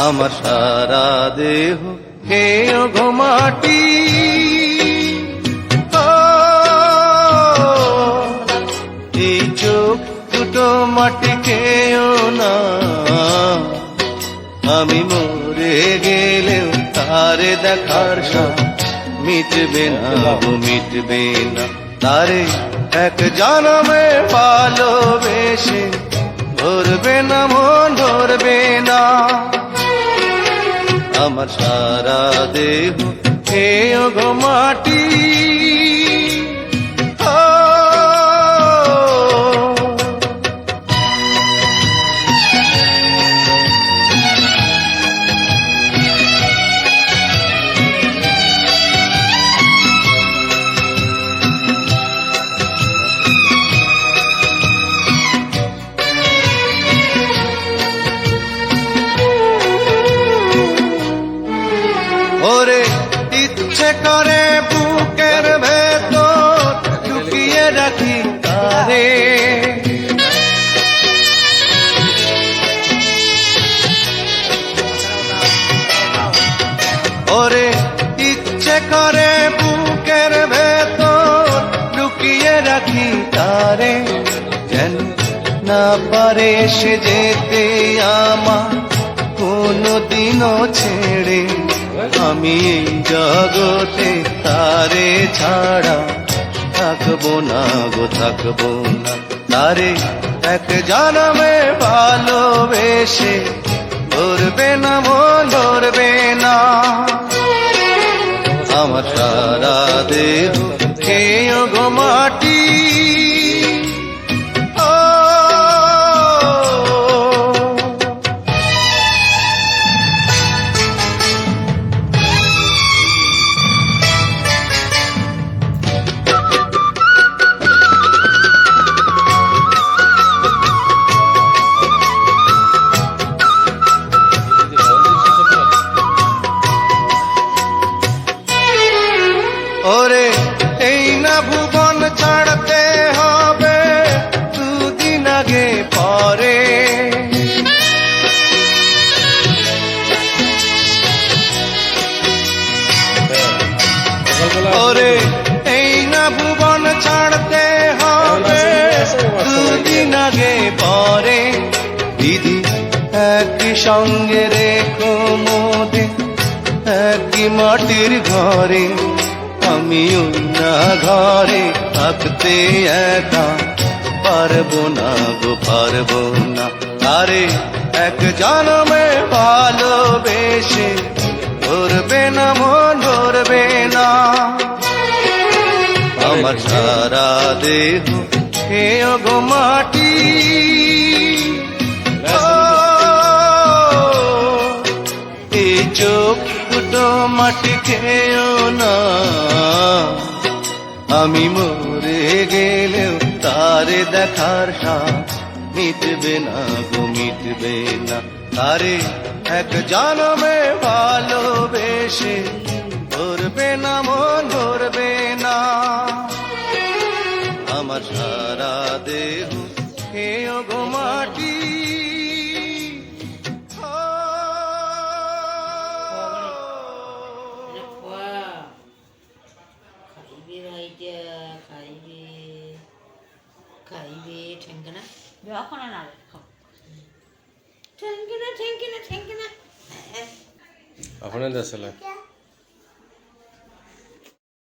আমার সারা দেহ খেয়ে ঘুমাটি এই চোখ দুটো মাটি খেয়েও না আমি মরে গেলেও তারে দেখার সাথ মিটবে না গো মিটবে না তারে এক জনমে ভালোবেসে ধরবে না মন ধরবে না আমার সারা দেহ খেয়ে গো মাটি ওরে ইচ্ছে করে বুকের ভেতর লুকিয়ে রাখি তারে ওরে ইচ্ছে করে বুকের ভেতর লুকিয়ে রাখি তারে যেন না পারে সে যেতে আমার কোনদিনও ছেড়ে আমি এই জগতে তারে ছাড়া থাকবো না গো থাকবো না তারে এক জনমে ভালোবেসে ধরবে না মন ধরবে না আমার সারা দেহ খেয়ে গো মাটি ওরে এই না ভুবন ছাড়তে হবে দুদিন আগে পরে ওরে এই না ভুবন ছাড়তে হবে দুদিন আগে পরে দিদি একই সঙ্গে রেখো মোদে একই মাটির ঘরে আমি না ঘরে থাকতে একা পারবো না গো পারবো না আরে এক জনমে ভালোবেসে ধরবে না মন ধরবে না আমার সারা দেহ খেয়ে গো মাটি এই চোখ দুটো মাটি খেয়েও না আমি মরে গেলেও তারে দেখার সাথ মিটবে না গো মিটবে না তারে এক জনমে ভালোবেসে ধরবে না মন ধরবে না আমার সারা দেহ খেয়ে গো মাটি খাইবে ঠেঙ্গনা যখন না ঠেঙ্গনা আপনাদের আসলে